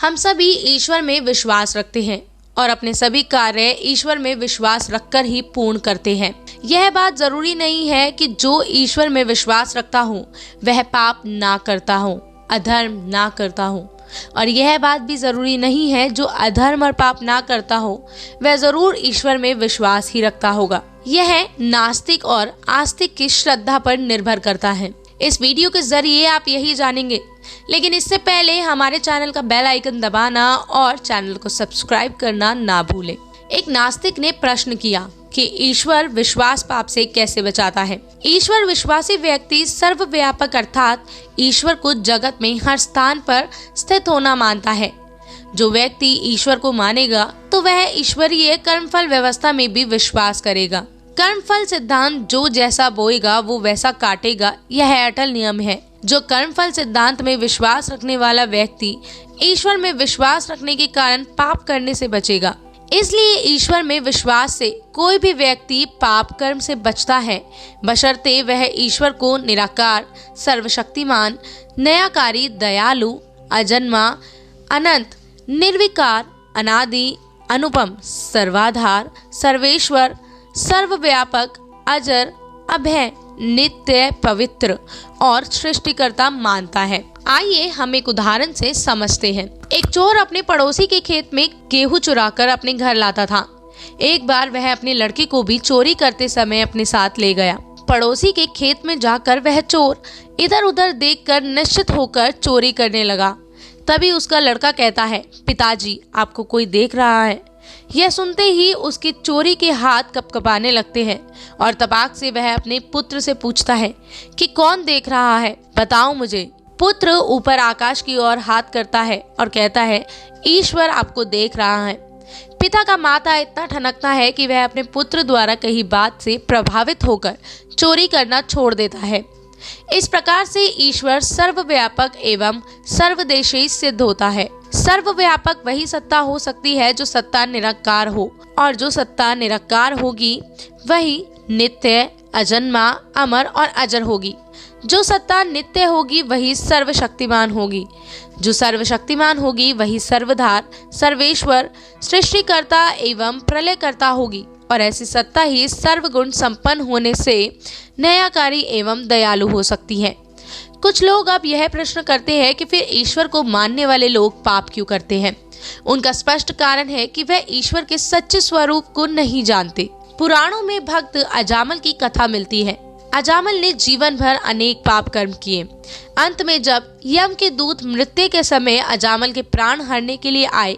हम सभी ईश्वर में विश्वास रखते हैं और अपने सभी कार्य ईश्वर में विश्वास रखकर ही पूर्ण करते हैं। यह बात जरूरी नहीं है कि जो ईश्वर में विश्वास रखता हो वह पाप ना करता हो, अधर्म ना करता हो, और यह बात भी जरूरी नहीं है जो अधर्म और पाप ना करता हो वह जरूर ईश्वर में विश्वास ही रखता होगा। यह नास्तिक और आस्तिक की श्रद्धा पर निर्भर करता है। इस वीडियो के जरिए आप यही जानेंगे, लेकिन इससे पहले हमारे चैनल का बेल आइकन दबाना और चैनल को सब्सक्राइब करना ना भूलें। एक नास्तिक ने प्रश्न किया कि ईश्वर विश्वास पाप से कैसे बचाता है। ईश्वर विश्वासी व्यक्ति सर्वव्यापक अर्थात ईश्वर को जगत में हर स्थान पर स्थित होना मानता है। जो व्यक्ति ईश्वर को मानेगा तो वह ईश्वरीय कर्मफल व्यवस्था में भी विश्वास करेगा। कर्मफल सिद्धांत जो जैसा बोएगा वो वैसा काटेगा, यह अटल नियम है। जो कर्मफल सिद्धांत में विश्वास रखने वाला व्यक्ति ईश्वर में विश्वास रखने के कारण पाप करने से बचेगा। इसलिए ईश्वर में विश्वास से कोई भी व्यक्ति पाप कर्म से बचता है, बशर्ते वह ईश्वर को निराकार, सर्वशक्तिमान, न्यायकारी, दयालु, अजन्मा, अनंत, निर्विकार, अनादि, अनुपम, सर्वाधार, सर्वेश्वर, सर्वव्यापक, अजर, अभय, नित्य, पवित्र और सृष्टिकर्ता मानता है। आइए हम एक उदाहरण से समझते हैं। एक चोर अपने पड़ोसी के खेत में गेहूं चुराकर अपने घर लाता था। एक बार वह अपनी लड़की को भी चोरी करते समय अपने साथ ले गया। पड़ोसी के खेत में जाकर वह चोर इधर उधर देखकर निश्चित होकर चोरी करने लगा। तभी उसका लड़का कहता है, पिताजी आपको कोई देख रहा है। यह सुनते ही उसकी चोरी के हाथ कपकपाने लगते हैं और तपाक से वह अपने पुत्र से पूछता है कि कौन देख रहा है, बताओ मुझे। पुत्र ऊपर आकाश की ओर हाथ करता है और कहता है, ईश्वर आपको देख रहा है। पिता का माथा इतना ठनकता है कि वह अपने पुत्र द्वारा कही बात से प्रभावित होकर चोरी करना छोड़ देता है। इस प्रकार से ईश्वर सर्वव्यापक एवं सर्वदेशी सिद्ध होता है। सर्वव्यापक वही सत्ता हो सकती है जो सत्ता निराकार हो, और जो सत्ता निराकार होगी वही नित्य, अजन्मा, अमर और अजर होगी। जो सत्ता नित्य होगी वही सर्वशक्तिमान होगी। जो सर्वशक्तिमान होगी वही सर्वधार, सर्वेश्वर, सृष्टिकर्ता एवं प्रलयकर्ता होगी, और ऐसी सत्ता ही सर्वगुण संपन्न होने से न्यायकारी एवं दयालु हो सकती है। कुछ लोग अब यह प्रश्न करते हैं कि फिर ईश्वर को मानने वाले लोग पाप क्यों करते हैं। उनका स्पष्ट कारण है कि वह ईश्वर के सच्चे स्वरूप को नहीं जानते। पुराणों में भक्त अजामल की कथा मिलती है। अजामल ने जीवन भर अनेक पाप कर्म किए। अंत में जब यम के दूत मृत्यु के समय अजामल के प्राण हरने के लिए आए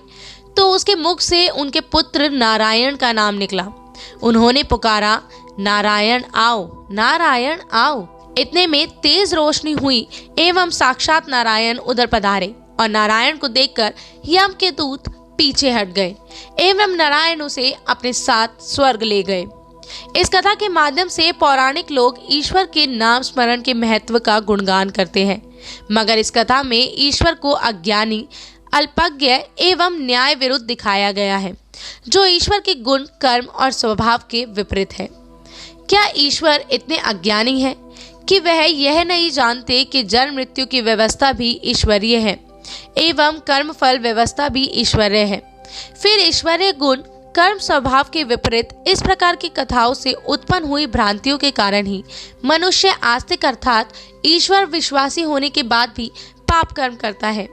तो उसके मुख से उनके पुत्र नारायण का नाम निकला। उन्होंने पुकारा, नारायण आओ, नारायण आओ। इतने में तेज रोशनी हुई एवं साक्षात नारायण उधर पधारे, और नारायण को देखकर यम के दूत पीछे हट गए एवं नारायण उसे अपने साथ स्वर्ग ले गए। इस कथा के माध्यम से पौराणिक लोग ईश्वर के नाम स्मरण के महत्व का गुणगान करते हैं, मगर इस कथा में ईश्वर को अज्ञानी, अल्पज्ञ एवं न्याय विरुद्ध दिखाया गया है, जो ईश्वर के गुण, कर्म और स्वभाव के विपरीत है। क्या ईश्वर इतने अज्ञानी है कि वह यह नहीं जानते कि जन्म मृत्यु की व्यवस्था भी ईश्वरीय है एवं कर्म फल व्यवस्था भी ईश्वरीय है। फिर ईश्वरीय गुण, कर्म, स्वभाव के विपरीत इस प्रकार की कथाओं से उत्पन्न हुई भ्रांतियों के कारण ही मनुष्य आस्तिक अर्थात ईश्वर विश्वासी होने के बाद भी पाप कर्म करता है।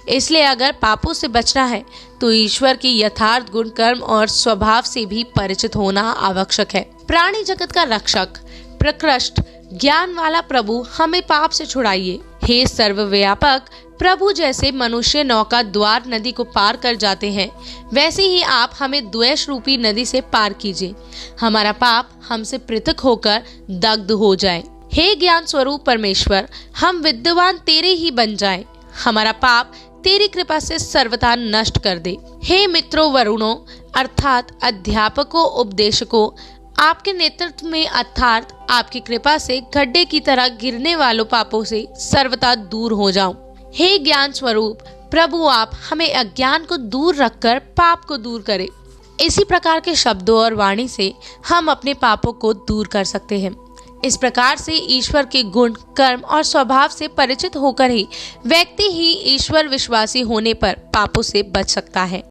इसलिए अगर पापों से बचना है तो ईश्वर की यथार्थ गुण, कर्म और स्वभाव से भी परिचित होना आवश्यक है। प्राणी जगत का रक्षक, प्रकृष्ट, ज्ञान वाला प्रभु हमें पाप से छुड़ाइए। हे सर्वव्यापक प्रभु, जैसे मनुष्य नौका द्वार नदी को पार कर जाते हैं, वैसे ही आप हमें द्वेष रूपी नदी से पार कीजिए। हमारा पाप हमसे पृथक होकर दग्ध हो जाए। हे ज्ञान स्वरूप परमेश्वर, हम विद्वान तेरे ही बन जाएं। हमारा पाप तेरी कृपा से सर्वथा नष्ट कर दे। हे मित्रों वरुणों अर्थात अध्यापकों, उपदेशकों, आपके नेतृत्व में अर्थात आपकी कृपा से गड्ढे की तरह गिरने वालों पापों से सर्वथा दूर हो जाऊं। हे ज्ञान स्वरूप प्रभु, आप हमें अज्ञान को दूर रखकर पाप को दूर करें। इसी प्रकार के शब्दों और वाणी से हम अपने पापों को दूर कर सकते हैं। इस प्रकार से ईश्वर के गुण, कर्म और स्वभाव से परिचित होकर ही व्यक्ति ही ईश्वर विश्वासी होने पर पापों से बच सकता है।